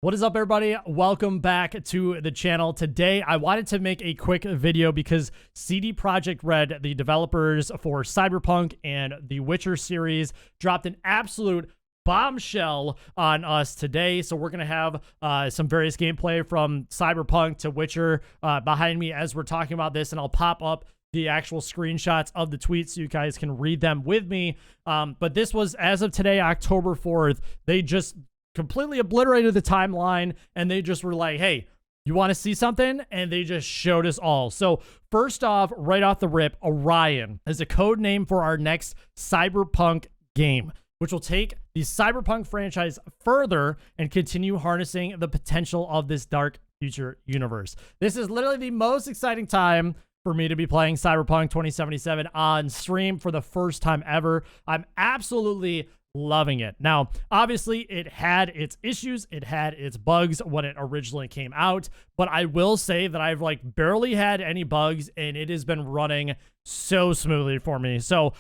What is up, everybody? Welcome back to the channel. Today, I wanted to make a quick video because CD Projekt Red, the developers for Cyberpunk and the Witcher series, dropped an absolute bombshell on us today. So we're going to have some various gameplay from Cyberpunk to Witcher behind me as we're talking about this, and I'll pop up the actual screenshots of the tweets so you guys can read them with me. But this was, as of today, October 4th. They just completely obliterated the timeline, and they just were like, hey, you want to see something? And they just showed us all. So first off, right off the rip, Orion is a code name for our next Cyberpunk game, which will take the Cyberpunk franchise further and continue harnessing the potential of this dark future universe. This is literally the most exciting time for me to be playing Cyberpunk 2077 on stream for the first time ever. I'm absolutely loving it. Now, obviously, it had its issues, it had its bugs when it originally came out, but I will say that I've barely had any bugs, and it has been running so smoothly for me. So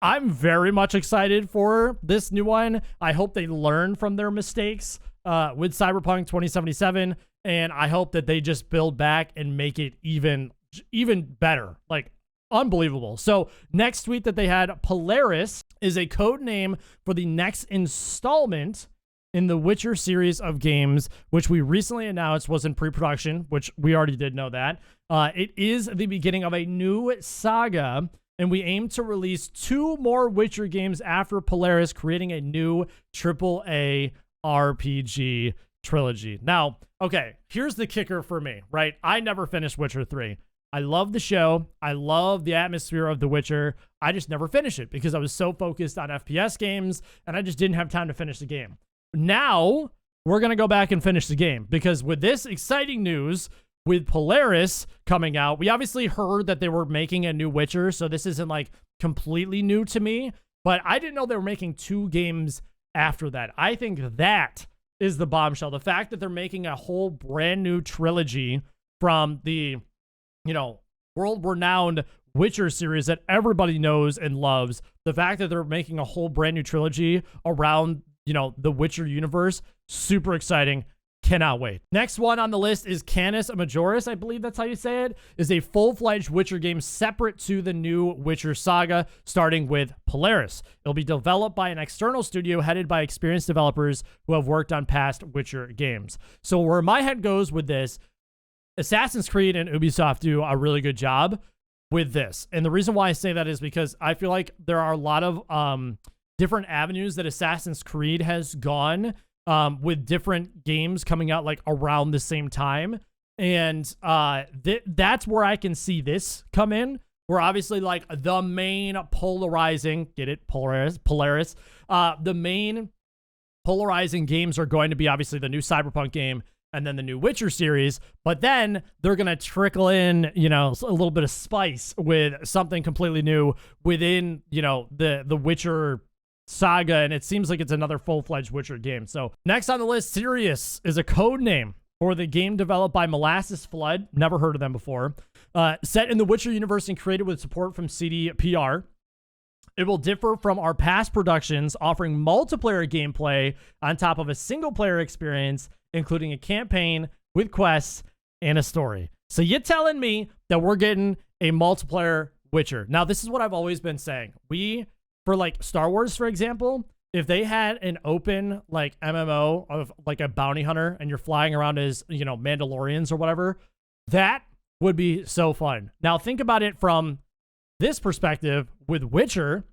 I'm very much excited for this new one. I hope they learn from their mistakes with Cyberpunk 2077, and I hope that they just build back and make it even better. Unbelievable. So next tweet that they had, Polaris is a code name for the next installment in the Witcher series of games, which we recently announced was in pre-production, which we already did know that. It is the beginning of a new saga, and we aim to release 2 more Witcher games after Polaris, creating a new AAA RPG trilogy. Now, okay, here's the kicker for me, right? I never finished Witcher 3. I love the show. I love the atmosphere of The Witcher. I just never finished it because I was so focused on FPS games and I just didn't have time to finish the game. Now, we're going to go back and finish the game because with this exciting news, with Polaris coming out, we obviously heard that they were making a new Witcher, so this isn't completely new to me, but I didn't know they were making 2 games after that. I think that is the bombshell. The fact that they're making a whole brand new trilogy from the world-renowned Witcher series that everybody knows and loves. The fact that they're making a whole brand new trilogy around, the Witcher universe, super exciting. Cannot wait. Next one on the list is Canis Majoris, I believe that's how you say it, is a full-fledged Witcher game separate to the new Witcher saga, starting with Polaris. It'll be developed by an external studio headed by experienced developers who have worked on past Witcher games. So where my head goes with this, Assassin's Creed and Ubisoft do a really good job with this. And the reason why I say that is because I feel like there are a lot of different avenues that Assassin's Creed has gone with different games coming out around the same time. And that's where I can see this come in. Where obviously the main polarizing, get it, Polaris, the main polarizing games are going to be obviously the new Cyberpunk game and then the new Witcher series, but then they're going to trickle in, a little bit of spice with something completely new within, the Witcher saga, and it seems like it's another full-fledged Witcher game. So next on the list, Sirius is a code name for the game developed by Molasses Flood. Never heard of them before. Set in the Witcher universe and created with support from CDPR. It will differ from our past productions, offering multiplayer gameplay on top of a single-player experience, including a campaign with quests and a story. So you're telling me that we're getting a multiplayer Witcher. Now, this is what I've always been saying. For Star Wars, for example, if they had an open MMO of a bounty hunter and you're flying around as, Mandalorians or whatever, that would be so fun. Now, think about it from this perspective with Witcher.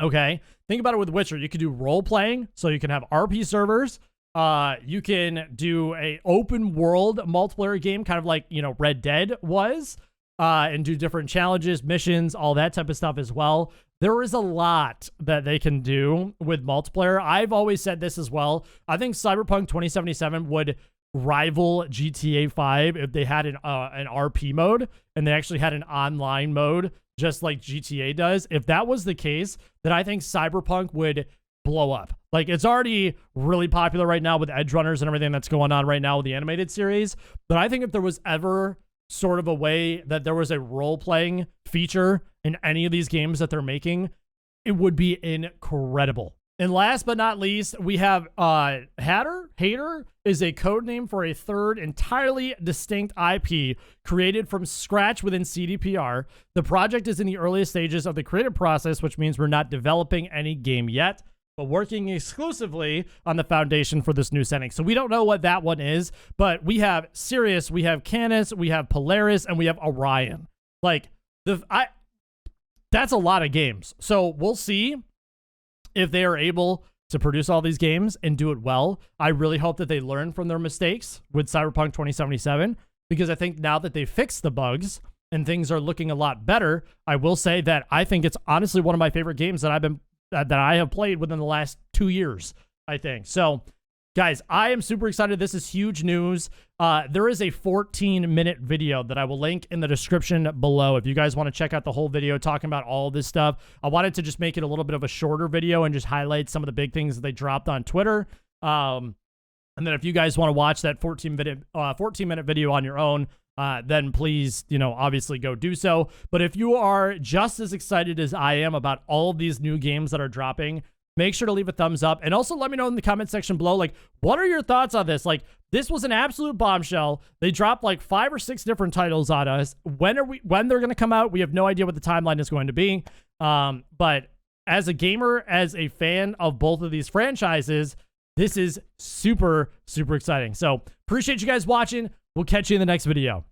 Okay, think about it with Witcher. You could do role playing, so you can have RP servers. You can do a open world multiplayer game, kind of Red Dead was, and do different challenges, missions, all that type of stuff as well. There is a lot that they can do with multiplayer. I've always said this as well. I think Cyberpunk 2077 would rival GTA 5 if they had an RP mode and they actually had an online mode, just like GTA does. If that was the case, then I think Cyberpunk would blow up. It's already really popular right now with Edge Runners and everything that's going on right now with the animated series. But I think if there was ever sort of a way that there was a role-playing feature in any of these games that they're making, it would be incredible. And last but not least, we have Hadar is a code name for a third entirely distinct IP created from scratch within CDPR. The project is in the earliest stages of the creative process, which means we're not developing any game yet, but working exclusively on the foundation for this new setting. So we don't know what that one is, but we have Sirius, we have Canis, we have Polaris, and we have Orion. Like, that's a lot of games. So we'll see if they are able to produce all these games and do it well. I really hope that they learn from their mistakes with Cyberpunk 2077, because I think now that they fixed the bugs and things are looking a lot better, I will say that I think it's honestly one of my favorite games that I have played within the last 2 years, I think. So, guys, I am super excited. This is huge news. There is a 14-minute video that I will link in the description below if you guys want to check out the whole video talking about all this stuff. I wanted to just make it a little bit of a shorter video and just highlight some of the big things that they dropped on Twitter. And then if you guys want to watch that 14-minute video on your own, then please, obviously go do so. But if you are just as excited as I am about all of these new games that are dropping, make sure to leave a thumbs up, and also let me know in the comment section below, like, what are your thoughts on this? Like, this was an absolute bombshell. They dropped like 5 or 6 different titles on us. When they're going to come out? We have no idea what the timeline is going to be. But as a gamer, as a fan of both of these franchises, this is super, super exciting. So appreciate you guys watching. We'll catch you in the next video.